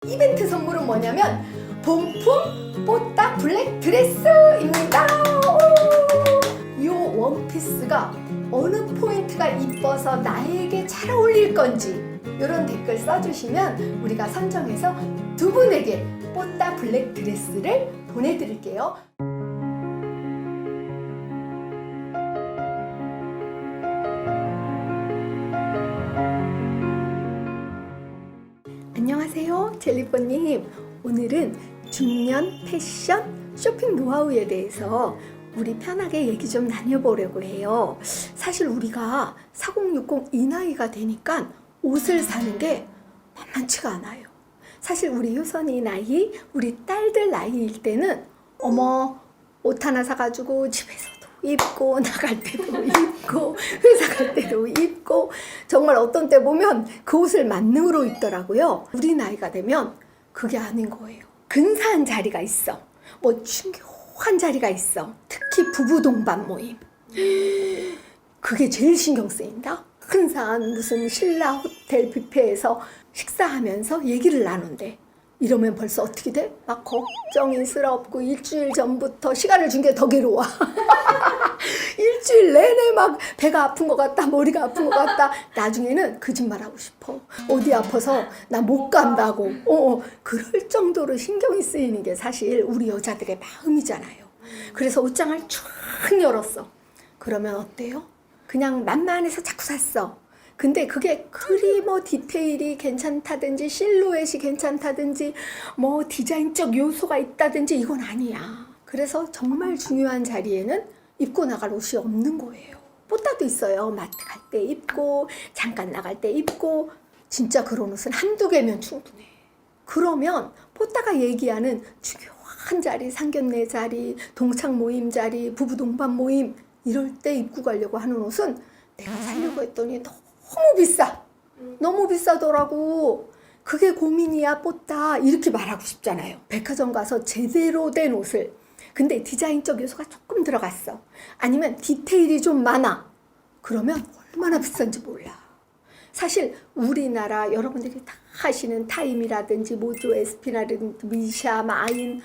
이벤트 선물은 뭐냐면 본품 뽀딱 블랙 드레스입니다. 이 원피스가 어느 포인트가 이뻐서 나에게 잘 어울릴 건지 이런 댓글 써주시면 우리가 선정해서 두 분에게 뽀딱 블랙 드레스를 보내드릴게요. 안녕하세요, 젤리뽀님. 오늘은 중년 패션 쇼핑 노하우에 대해서 우리 편하게 얘기 좀 나눠보려고 해요. 사실 우리가 4060 이 나이가 되니까 옷을 사는 게 만만치가 않아요. 사실 우리 효선이 나이, 우리 딸들 나이일 때는 어머 옷 하나 사가지고 집에서도 입고 나갈 때도 입고 회사 갈 때도 입고 정말 어떤 때 보면 그 옷을 만능으로 입더라고요. 우리 나이가 되면 그게 아닌 거예요. 근사한 자리가 있어. 뭐 중요한 자리가 있어. 특히 부부 동반 모임. 그게 제일 신경 쓰인다. 근사한 무슨 신라 호텔 뷔페에서 식사하면서 얘기를 나눈대. 이러면 벌써 어떻게 돼? 막 걱정이스럽고 일주일 전부터 시간을 준 게 더 괴로워. 일주일 내내 막 배가 아픈 것 같다, 머리가 아픈 것 같다. 나중에는 거짓말하고 싶어. 어디 아파서 나 못 간다고. 그럴 정도로 신경이 쓰이는 게 사실 우리 여자들의 마음이잖아요. 그래서 옷장을 쫙 열었어. 그러면 어때요? 그냥 만만해서 자꾸 샀어. 근데 그게 그리 뭐 디테일이 괜찮다든지 실루엣이 괜찮다든지 뭐 디자인적 요소가 있다든지 이건 아니야. 그래서 정말 중요한 자리에는 입고 나갈 옷이 없는 거예요. 뽀따도 있어요. 마트 갈 때 입고 잠깐 나갈 때 입고 진짜 그런 옷은 한두 개면 충분해. 그러면 뽀따가 얘기하는 중요한 자리, 상견례 자리, 동창 모임 자리, 부부 동반 모임 이럴 때 입고 가려고 하는 옷은 내가 사려고 했더니 너무 비싸. 너무 비싸더라고. 그게 고민이야 뽀따 이렇게 말하고 싶잖아요. 백화점 가서 제대로 된 옷을 근데 디자인적 요소가 조금 들어갔어. 아니면 디테일이 좀 많아. 그러면 얼마나 비싼지 몰라. 사실 우리나라 여러분들이 다 하시는 타임이라든지 모조, 에스피나라든지 미샤, 마인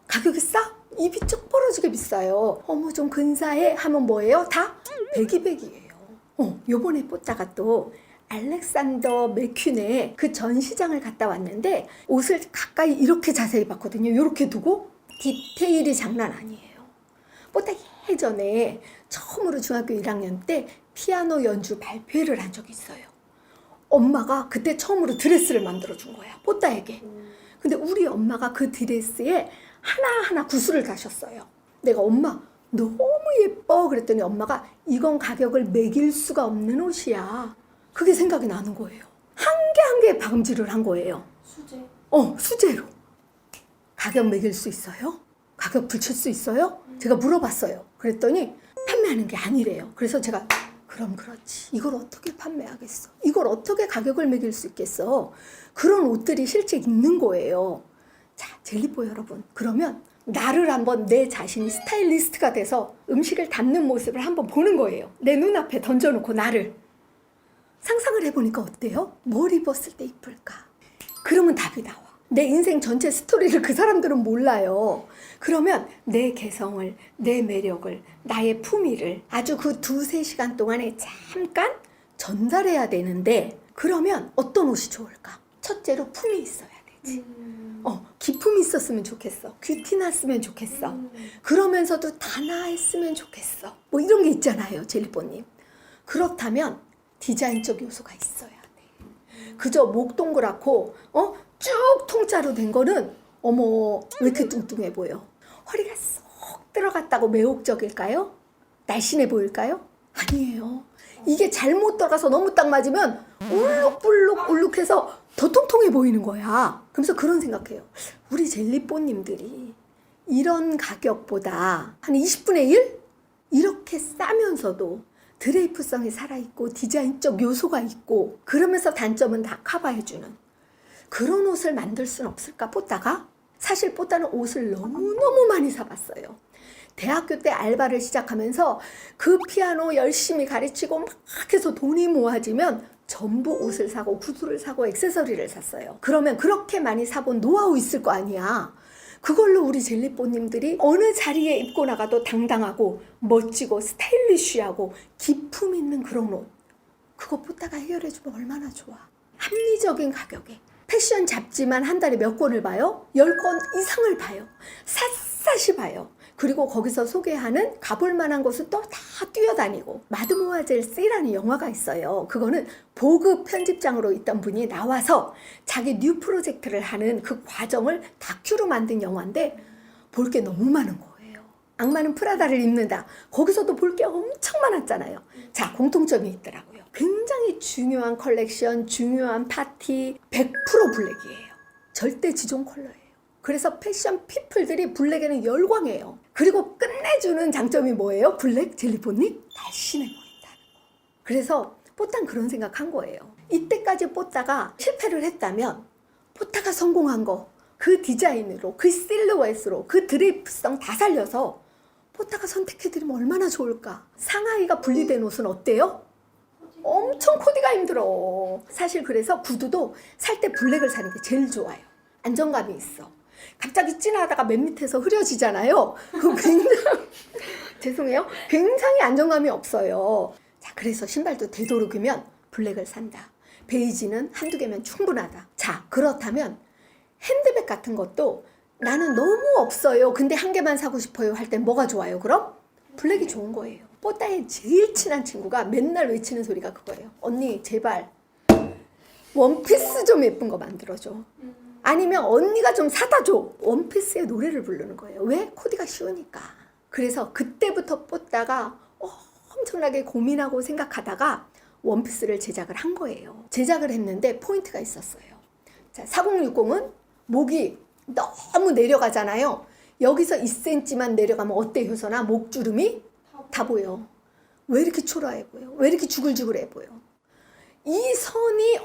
가격이 싸? 입이 쩍 벌어지게 비싸요. 어머 좀 근사해 하면 뭐예요? 다 백이백이에요. 요번에 뽀따가 또 알렉산더 맥퀸의 그 전시장을 갔다 왔는데 옷을 가까이 이렇게 자세히 봤거든요. 이렇게 두고 디테일이 장난 아니에요. 뽀따 예전에 처음으로 중학교 1학년 때 피아노 연주 발표회를 한 적이 있어요. 엄마가 그때 처음으로 드레스를 만들어준 거야. 뽀따에게. 근데 우리 엄마가 그 드레스에 하나하나 구슬을 가셨어요. 내가 엄마 너무 예뻐 그랬더니 엄마가 이건 가격을 매길 수가 없는 옷이야. 그게 생각이 나는 거예요. 한 개 한 개 박음질을 한 거예요. 수제? 수제로. 가격 매길 수 있어요? 가격 붙일 수 있어요? 제가 물어봤어요. 그랬더니 판매하는 게 아니래요. 그래서 제가 그럼 그렇지. 이걸 어떻게 판매하겠어? 이걸 어떻게 가격을 매길 수 있겠어? 그런 옷들이 실제 있는 거예요. 자, 젤리뽀 여러분. 그러면 나를 한번 내 자신이 스타일리스트가 돼서 음식을 담는 모습을 한번 보는 거예요. 내 눈앞에 던져놓고 나를. 상상을 해보니까 어때요? 뭘 입었을 때 이쁠까? 그러면 답이 나와. 내 인생 전체 스토리를 그 사람들은 몰라요. 그러면 내 개성을, 내 매력을, 나의 품위를 아주 그 2-3시간 동안에 잠깐 전달해야 되는데 그러면 어떤 옷이 좋을까? 첫째로 품이 있어야 되지. 기품이 있었으면 좋겠어. 귀티 났으면 좋겠어. 그러면서도 단아했으면 좋겠어. 뭐 이런 게 있잖아요, 젤리뽀님. 그렇다면 디자인적 요소가 있어야 돼. 그저 목 동그랗고 쭉 통짜로 된 거는 어머 왜 이렇게 뚱뚱해 보여? 허리가 쏙 들어갔다고 매혹적일까요? 날씬해 보일까요? 아니에요. 이게 잘못 들어가서 너무 딱 맞으면 울룩불룩해서 더 통통해 보이는 거야. 그러면서 그런 생각해요. 우리 젤리뽀님들이 이런 가격보다 한 20분의 1? 이렇게 싸면서도 드레이프성이 살아있고 디자인적 요소가 있고 그러면서 단점은 다 커버해주는 그런 옷을 만들 수는 없을까 뽀따가? 사실 뽀따는 옷을 너무너무 많이 사봤어요. 대학교 때 알바를 시작하면서 그 피아노 열심히 가르치고 막 해서 돈이 모아지면 전부 옷을 사고 구두를 사고 액세서리를 샀어요. 그러면 그렇게 많이 사본 노하우 있을 거 아니야. 그걸로 우리 젤리뽀님들이 어느 자리에 입고 나가도 당당하고 멋지고 스타일리쉬하고 기품 있는 그런 옷, 그거 뽀따가 해결해주면 얼마나 좋아. 합리적인 가격에 패션 잡지만 한 달에 몇 권을 봐요? 10권 이상을 봐요. 샅샅이 봐요. 그리고 거기서 소개하는 가볼 만한 곳은 또 다 뛰어다니고. 마드모아젤 C라는 영화가 있어요. 그거는 보그 편집장으로 있던 분이 나와서 자기 뉴 프로젝트를 하는 그 과정을 다큐로 만든 영화인데 볼 게 너무 많은 거예요. 악마는 프라다를 입는다. 거기서도 볼 게 엄청 많았잖아요. 자, 공통점이 있더라고요. 굉장히 중요한 컬렉션, 중요한 파티, 100% 블랙이에요. 절대 지존 컬러예요. 그래서 패션 피플들이 블랙에는 열광해요. 그리고 끝내주는 장점이 뭐예요? 블랙 젤리뽀님? 날씬해 보인다는 거. 그래서 뽀따는 그런 생각한 거예요. 이때까지 뽀따가 실패를 했다면 뽀따가 성공한 거, 그 디자인으로, 그 실루엣으로, 그 드레이프성 다 살려서 뽀따가 선택해드리면 얼마나 좋을까. 상하이가 분리된 옷은 어때요? 엄청 코디가 힘들어. 사실 그래서 구두도 살 때 블랙을 사는 게 제일 좋아요. 안정감이 있어. 갑자기 찐하다가 맨 밑에서 흐려지잖아요. 그 굉장히 죄송해요. 굉장히 안정감이 없어요. 자, 그래서 신발도 되도록이면 블랙을 산다. 베이지는 한두 개면 충분하다. 자, 그렇다면 핸드백 같은 것도 나는 너무 없어요. 근데 한 개만 사고 싶어요. 할 땐 뭐가 좋아요? 그럼 블랙이 좋은 거예요. 뽀따의 제일 친한 친구가 맨날 외치는 소리가 그거예요. 언니 제발 원피스 좀 예쁜 거 만들어줘. 아니면 언니가 좀 사다 줘. 원피스의 노래를 부르는 거예요. 왜? 코디가 쉬우니까. 그래서 그때부터 뽀따가 엄청나게 고민하고 생각하다가 원피스를 제작을 한 거예요. 제작을 했는데 포인트가 있었어요. 자, 4060은 목이 너무 내려가잖아요. 여기서 2cm만 내려가면 어때, 효선아? 목주름이 다 보여. 왜 이렇게 초라해 보여? 왜 이렇게 주글주글해 보여? 이 선이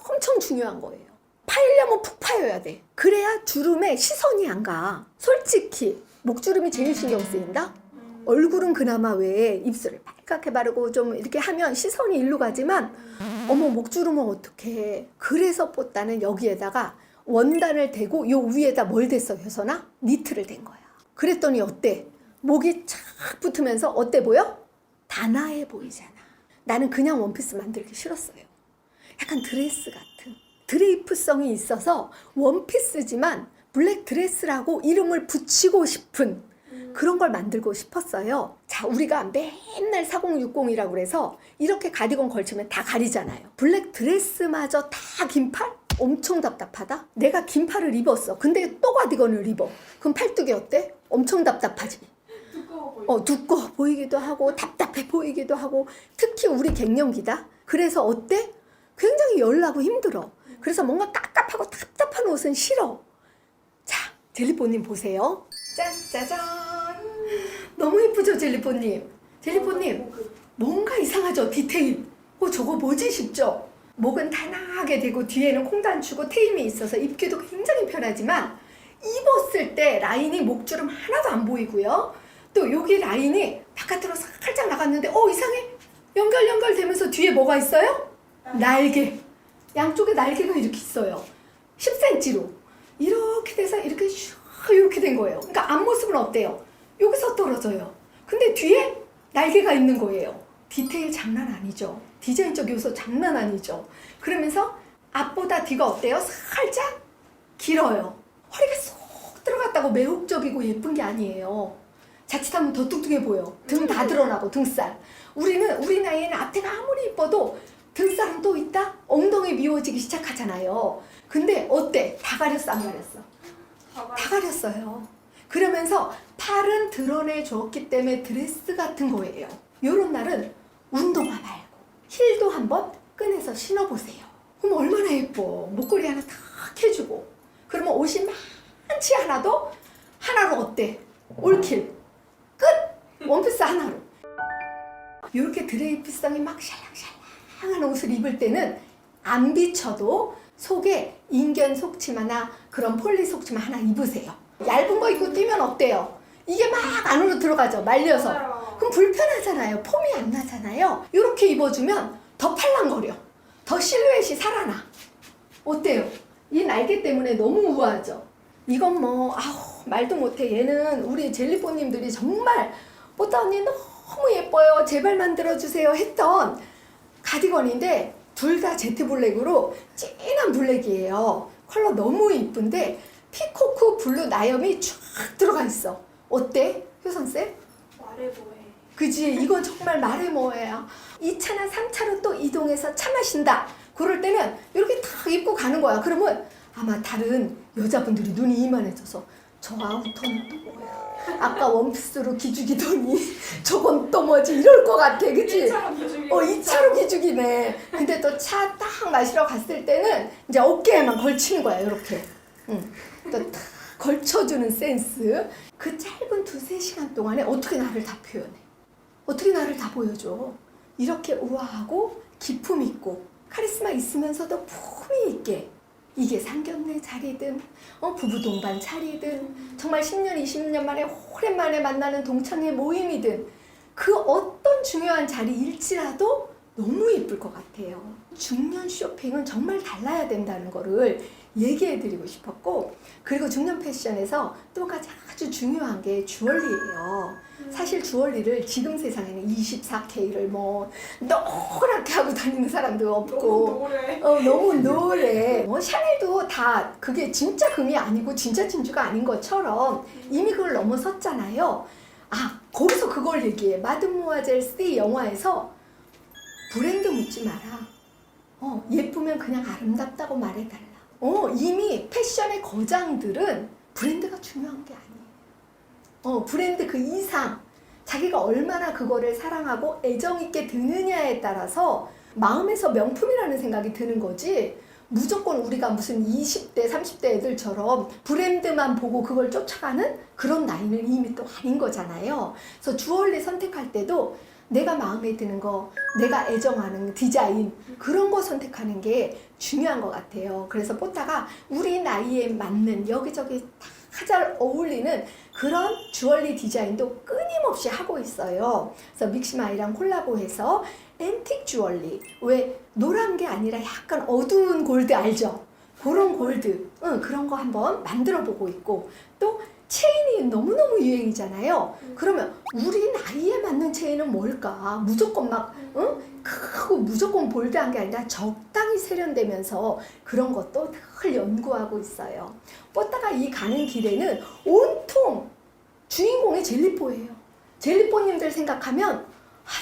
엄청 중요한 거예요. 파이려면 푹 파여야 돼. 그래야 주름에 시선이 안 가. 솔직히 목주름이 제일 신경 쓰인다? 얼굴은 그나마 왜 입술을 빨갛게 바르고 좀 이렇게 하면 시선이 일로 가지만 어머 목주름은 어떡해. 그래서 뽀따는 여기에다가 원단을 대고 요 위에다 뭘 댔어, 효선아? 니트를 댄 거야. 그랬더니 어때? 목이 착 붙으면서 어때 보여? 단아해 보이잖아. 나는 그냥 원피스 만들기 싫었어요. 약간 드레스 같은 드레이프성이 있어서 원피스지만 블랙 드레스라고 이름을 붙이고 싶은 그런 걸 만들고 싶었어요. 자, 우리가 맨날 4060이라고 그래서 이렇게 가디건 걸치면 다 가리잖아요. 블랙 드레스마저 다 긴팔? 엄청 답답하다? 내가 긴팔을 입었어. 근데 또 가디건을 입어. 그럼 팔뚝이 어때? 엄청 답답하지? 두꺼워 보이기도 하고 답답해 보이기도 하고 특히 우리 갱년기다? 그래서 어때? 굉장히 열나고 힘들어. 그래서 뭔가 깝깝하고 답답한 옷은 싫어. 자, 젤리뽀님 보세요. 짠짜잔. 너무 예쁘죠, 젤리뽀님? 젤리뽀님, 뭔가 이상하죠, 디테일. 저거 뭐지 싶죠? 목은 단아하게 되고 뒤에는 콩단추고 테임이 있어서 입기도 굉장히 편하지만 입었을 때 라인이 목주름 하나도 안 보이고요. 또 여기 라인이 바깥으로 살짝 나갔는데 이상해. 연결되면서 뒤에 뭐가 있어요? 날개. 양쪽에 날개가 이렇게 있어요. 10cm로. 이렇게 돼서 이렇게 이렇게 된 거예요. 그러니까 앞모습은 어때요? 여기서 떨어져요. 근데 뒤에 날개가 있는 거예요. 디테일 장난 아니죠. 디자인적 요소 장난 아니죠. 그러면서 앞보다 뒤가 어때요? 살짝 길어요. 허리가 쏙 들어갔다고 매혹적이고 예쁜 게 아니에요. 자칫하면 더 뚱뚱해 보여. 등 다 드러나고 등살. 우리 나이에는 앞태가 아무리 이뻐도 등살은 또 있다? 엉덩이 미워지기 시작하잖아요. 근데 어때? 다 가렸어, 안 가렸어? 다 가렸어요. 그러면서 팔은 드러내줬기 때문에 드레스 같은 거예요. 요런 날은 운동화 말고 힐도 한번 꺼내서 신어보세요. 그럼 얼마나 예뻐. 목걸이 하나 탁 해주고 그러면 옷이 많지 않아도 하나로 어때? 올킬 끝! 원피스 하나로. 이렇게 드레이프성이 막 샬랑샬랑한 옷을 입을 때는 안 비쳐도 속에 인견 속치마나 그런 폴리 속치마 하나 입으세요. 얇은 거 입고 뛰면 어때요? 이게 막 안으로 들어가죠, 말려서. 그럼 불편하잖아요. 폼이 안 나잖아요. 이렇게 입어주면 더 팔랑거려. 더 실루엣이 살아나. 어때요? 이 날개 때문에 너무 우아하죠? 이건 뭐 말도 못해. 얘는 우리 젤리뽀님들이 정말 뽀따 언니 너무 예뻐요, 제발 만들어주세요 했던 가디건인데 둘 다 제트 블랙으로 진한 블랙이에요. 컬러 너무 이쁜데 피코크 블루 나염이 쫙 들어가 있어. 어때? 효선쌤? 말해 뭐해. 그지? 이건 정말 말해 뭐해요. 2차나 3차로 또 이동해서 차 마신다. 그럴 때는 이렇게 탁 입고 가는 거야. 그러면 아마 다른 여자분들이 눈이 이만해져서 저 아우터는 또 뭐야? 아까 원피스로 기죽이더니 저건 또 뭐지? 이럴 것 같아. 그치? 1차로 기죽이. 2차로 기죽이네. 근데 또 차 딱 마시러 갔을 때는 이제 어깨에만 걸치는 거야. 이렇게. 또 탁 걸쳐주는 센스. 그 짧은 2-3시간 동안에 어떻게 나를 다 표현해? 어떻게 나를 다 보여줘? 이렇게 우아하고 기품 있고 카리스마 있으면서도 품위 있게, 이게 상견례 자리든 부부 동반 자리든 정말 10년 20년 만에 오랜만에 만나는 동창회 모임이든 그 어떤 중요한 자리일지라도 너무 예쁠 것 같아요. 중년 쇼핑은 정말 달라야 된다는 거를 얘기해드리고 싶었고, 그리고 중년 패션에서 또 한 가지 아주 중요한 게 주얼리예요. 사실 주얼리를 지금 세상에는 24K를 뭐 노랗게 하고 다니는 사람도 없고 너무 노래. 샤넬도 다 그게 진짜 금이 아니고 진짜 진주가 아닌 것처럼 이미 그걸 넘어섰잖아요. 거기서 그걸 얘기해. 마드모아젤 C 영화에서 브랜드 묻지 마라. 예쁘면 그냥 아름답다고 말해달라. 이미 패션의 거장들은 브랜드가 중요한 게 아니에요. 브랜드 그 이상 자기가 얼마나 그거를 사랑하고 애정있게 드느냐에 따라서 마음에서 명품이라는 생각이 드는 거지, 무조건 우리가 무슨 20대 30대 애들처럼 브랜드만 보고 그걸 쫓아가는 그런 나이는 이미 또 아닌 거잖아요. 그래서 주얼리 선택할 때도 내가 마음에 드는 거, 내가 애정하는 디자인, 그런 거 선택하는 게 중요한 것 같아요. 그래서 뽀따가 우리 나이에 맞는 여기저기 다 잘 어울리는 그런 주얼리 디자인도 끊임없이 하고 있어요. 그래서 믹시마이랑 콜라보해서 앤틱 주얼리, 왜 노란 게 아니라 약간 어두운 골드 알죠? 그런 골드, 그런 거 한번 만들어 보고 있고, 또 체인이 너무너무 유행이잖아요. 그러면 우리 나이에 맞는 체인은 뭘까? 무조건 막 크고 무조건 볼드한 게 아니라 적당히 세련되면서 그런 것도 늘 연구하고 있어요. 뽀따가 이 가는 길에는 온통 주인공이 젤리뽀예요. 젤리뽀님들 생각하면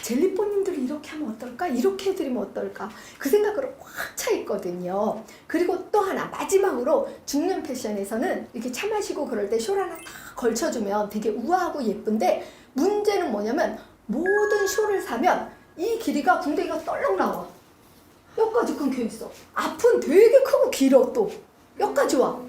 젤리뽀님들이 이렇게 하면 어떨까? 이렇게 해드리면 어떨까? 그 생각으로 꽉 차 있거든요. 그리고 또 하나 마지막으로 중년 패션에서는 이렇게 차 마시고 그럴 때 숄 하나 딱 걸쳐주면 되게 우아하고 예쁜데, 문제는 뭐냐면 모든 숄을 사면 이 길이가 궁뎅이가 떨렁 나와. 여기까지 끊겨 있어. 앞은 되게 크고 길어. 또 여기까지 와.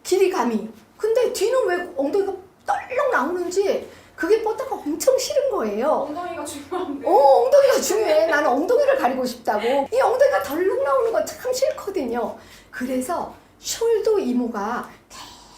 길이감이. 근데 뒤는 왜 엉덩이가 떨렁 나오는지 그게 뽀따가 엄청 싫은 거예요. 엉덩이가 중요한데. 엉덩이가 중요해. 나는 엉덩이를 가리고 싶다고. 이 엉덩이가 덜렁 나오는 거 참 싫거든요. 그래서 숄도 이모가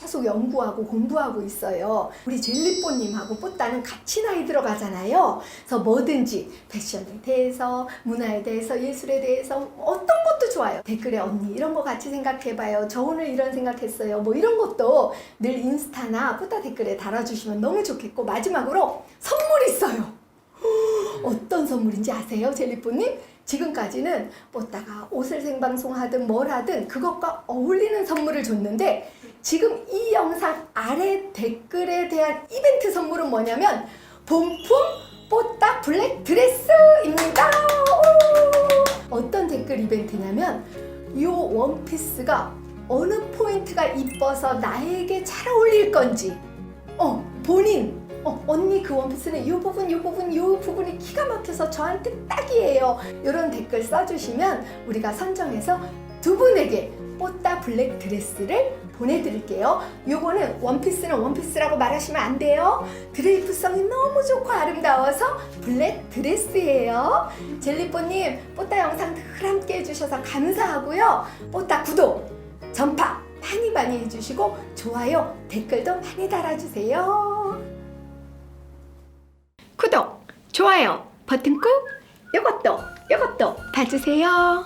계속 연구하고 공부하고 있어요. 우리 젤리뽀님하고 뽀따는 같이 나이 들어가잖아요. 그래서 뭐든지 패션에 대해서, 문화에 대해서, 예술에 대해서 어떤 것도 좋아요. 댓글에 언니 이런 거 같이 생각해봐요. 저 오늘 이런 생각했어요. 뭐 이런 것도 늘 인스타나 뽀따 댓글에 달아주시면 너무 좋겠고, 마지막으로 선물 있어요. 어떤 선물인지 아세요, 젤리뽀님? 지금까지는 뽀따가 옷을 생방송하든 뭘 하든 그것과 어울리는 선물을 줬는데, 지금 이 영상 아래 댓글에 대한 이벤트 선물은 뭐냐면 본품 뽀따 블랙 드레스입니다. 어떤 댓글 이벤트냐면, 이 원피스가 어느 포인트가 이뻐서 나에게 잘 어울릴 건지, 본인 언니 그 원피스는 이 부분이 기가 막혀서 저한테 딱이에요, 이런 댓글 써주시면 우리가 선정해서 2분에게 뽀따 블랙 드레스를 보내드릴게요. 요거는 원피스는 원피스라고 말하시면 안 돼요. 드레이프성이 너무 좋고 아름다워서 블랙 드레스예요. 젤리뽀님, 뽀따 영상 늘 함께 해주셔서 감사하고요. 뽀따 구독, 전파 많이 해주시고 좋아요, 댓글도 많이 달아주세요. 구독, 좋아요 버튼 꾹, 요것도 봐주세요.